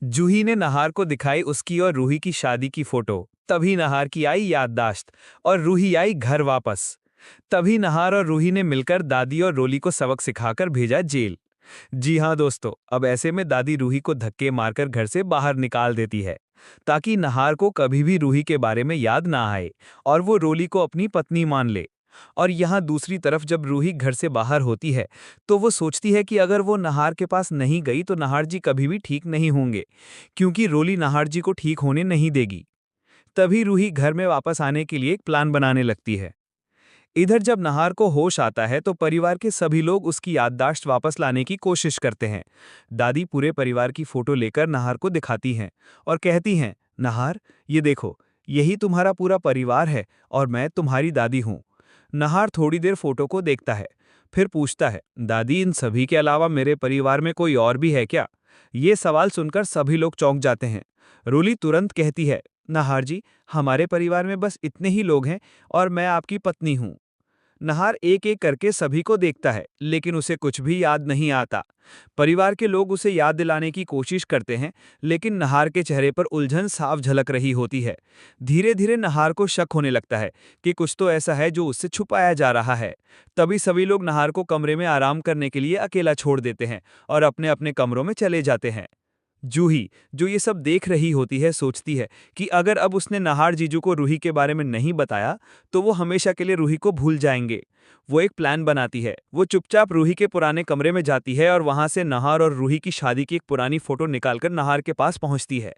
जूही ने नहार को दिखाई उसकी और रूही की शादी की फोटो। तभी नहार की आई याददाश्त और रूही आई घर वापस। तभी नहार और रूही ने मिलकर दादी और रोली को सबक सिखाकर भेजा जेल। जी हाँ दोस्तों, अब ऐसे में दादी रूही को धक्के मारकर घर से बाहर निकाल देती है, ताकि नहार को कभी भी रूही के बारे में याद ना आए और वो रोली को अपनी पत्नी मान ले। और यहाँ दूसरी तरफ जब रूही घर से बाहर होती है, तो वो सोचती है कि अगर वो नहार के पास नहीं गई तो नहार जी कभी भी ठीक नहीं होंगे, क्योंकि रोली नहार जी को ठीक होने नहीं देगी। तभी रूही घर में वापस आने के लिए एक प्लान बनाने लगती है। इधर जब नहार को होश आता है तो परिवार के सभी लोग उसकी याददाश्त वापस लाने की कोशिश करते हैं। दादी पूरे परिवार की फोटो लेकर नहार को दिखाती हैं और कहती हैं, नहार, ये देखो, यही तुम्हारा पूरा परिवार है और मैं तुम्हारी दादी हूँ। नहार थोड़ी देर फोटो को देखता है, फिर पूछता है, दादी, इन सभी के अलावा मेरे परिवार में कोई और भी है क्या? ये सवाल सुनकर सभी लोग चौंक जाते हैं। रोली तुरंत कहती है, नहार जी, हमारे परिवार में बस इतने ही लोग हैं और मैं आपकी पत्नी हूँ। नहार एक एक करके सभी को देखता है, लेकिन उसे कुछ भी याद नहीं आता। परिवार के लोग उसे याद दिलाने की कोशिश करते हैं, लेकिन नहार के चेहरे पर उलझन साफ झलक रही होती है। धीरे धीरे नहार को शक होने लगता है कि कुछ तो ऐसा है जो उससे छुपाया जा रहा है। तभी सभी लोग नहार को कमरे में आराम करने के लिए अकेला छोड़ देते हैं और अपने अपने कमरों में चले जाते हैं। जूही, जो ये सब देख रही होती है, सोचती है कि अगर अब उसने नहार जीजू को रूही के बारे में नहीं बताया, तो वो हमेशा के लिए रूही को भूल जाएंगे। वो एक प्लान बनाती है। वो चुपचाप रूही के पुराने कमरे में जाती है और वहां से नहार और रूही की शादी की एक पुरानी फोटो निकालकर नहार के पास पहुंचती है।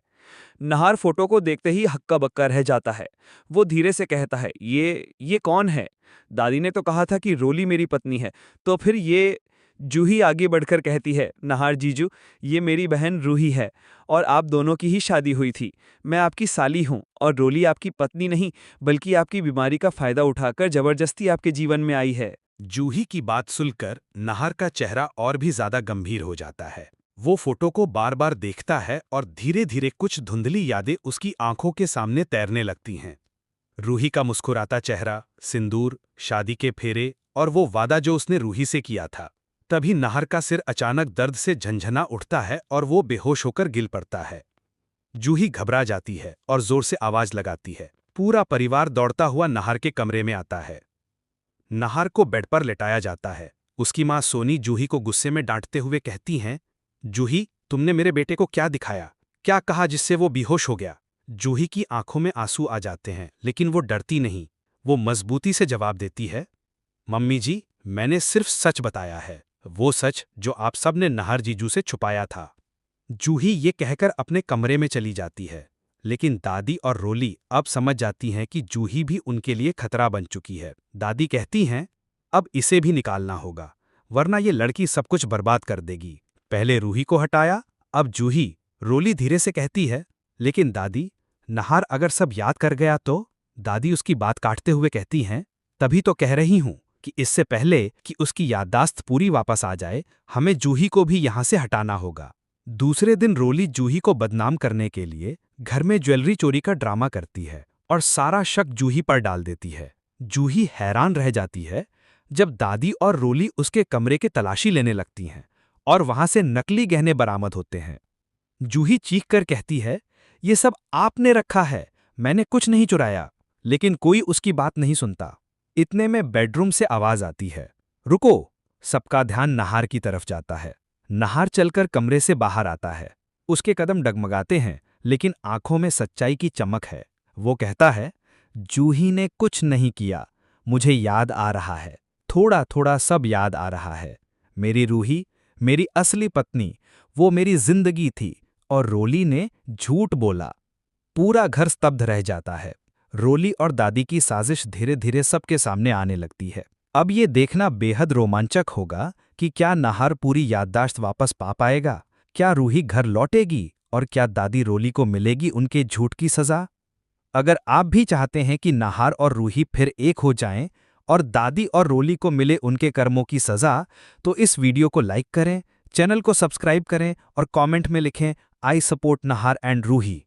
नहार फोटो को देखते ही हक्का बक्का रह जाता है। वो धीरे से कहता है, ये कौन है? दादी ने तो कहा था कि रोली मेरी पत्नी है, तो फिर ये? जूही आगे बढ़कर कहती है, नहार जीजू, ये मेरी बहन रूही है और आप दोनों की ही शादी हुई थी। मैं आपकी साली हूँ और रोली आपकी पत्नी नहीं, बल्कि आपकी बीमारी का फायदा उठाकर जबरदस्ती आपके जीवन में आई है। जूही की बात सुनकर नहार का चेहरा और भी ज्यादा गंभीर हो जाता है। वो फोटो को बार बार देखता है और धीरे धीरे कुछ धुंधली यादें उसकी आंखों के सामने तैरने लगती हैं। रूही का मुस्कुराता चेहरा, सिंदूर, शादी के फेरे और वो वादा जो उसने रूही से किया था। तभी नहार का सिर अचानक दर्द से झंझना उठता है और वो बेहोश होकर गिर पड़ता है। जूही घबरा जाती है और जोर से आवाज लगाती है। पूरा परिवार दौड़ता हुआ नहार के कमरे में आता है। नहार को बेड पर लेटाया जाता है। उसकी मां सोनी जूही को गुस्से में डांटते हुए कहती हैं, जूही, तुमने मेरे बेटे को क्या दिखाया, क्या कहा जिससे वो बेहोश हो गया? जूही की आंखों में आंसू आ जाते हैं, लेकिन वो डरती नहीं। वो मजबूती से जवाब देती है, मम्मी जी, मैंने सिर्फ सच बताया है, वो सच जो आप सब ने नहार जीजू से छुपाया था। जूही ये कहकर अपने कमरे में चली जाती है, लेकिन दादी और रोली अब समझ जाती हैं कि जूही भी उनके लिए खतरा बन चुकी है। दादी कहती हैं, अब इसे भी निकालना होगा, वरना ये लड़की सब कुछ बर्बाद कर देगी। पहले रूही को हटाया, अब जूही। रोली धीरे से कहती है, लेकिन दादी, नहार अगर सब याद कर गया तो? दादी उसकी बात काटते हुए कहती हैं, तभी तो कह रही हूं कि इससे पहले कि उसकी याददाश्त पूरी वापस आ जाए, हमें जूही को भी यहां से हटाना होगा। दूसरे दिन रोली जूही को बदनाम करने के लिए घर में ज्वेलरी चोरी का ड्रामा करती है और सारा शक जूही पर डाल देती है। जूही हैरान रह जाती है जब दादी और रोली उसके कमरे की तलाशी लेने लगती हैं और वहां से नकली गहने बरामद होते हैं। जूही चीख कर कहती है, ये सब आपने रखा है, मैंने कुछ नहीं चुराया। लेकिन कोई उसकी बात नहीं सुनता। इतने में बेडरूम से आवाज आती है, रुको। सबका ध्यान नहार की तरफ जाता है। नहार चलकर कमरे से बाहर आता है। उसके कदम डगमगाते हैं, लेकिन आंखों में सच्चाई की चमक है। वो कहता है, जूही ने कुछ नहीं किया, मुझे याद आ रहा है, थोड़ा थोड़ा सब याद आ रहा है। मेरी रूही, मेरी असली पत्नी, वो मेरी जिंदगी थी और रोली ने झूठ बोला। पूरा घर स्तब्ध रह जाता है। रोली और दादी की साजिश धीरे धीरे सबके सामने आने लगती है। अब ये देखना बेहद रोमांचक होगा कि क्या नहार पूरी याददाश्त वापस पा पाएगा, क्या रूही घर लौटेगी और क्या दादी रोली को मिलेगी उनके झूठ की सजा। अगर आप भी चाहते हैं कि नहार और रूही फिर एक हो जाएं और दादी और रोली को मिले उनके कर्मों की सजा, तो इस वीडियो को लाइक करें, चैनल को सब्सक्राइब करें और कमेंट में लिखें, I support Nahar and Ruhi.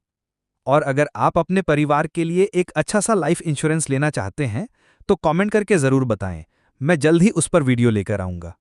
और अगर आप अपने परिवार के लिए एक अच्छा सा लाइफ इंश्योरेंस लेना चाहते हैं, तो कमेंट करके ज़रूर बताएं। मैं जल्द ही उस पर वीडियो लेकर आऊँगा।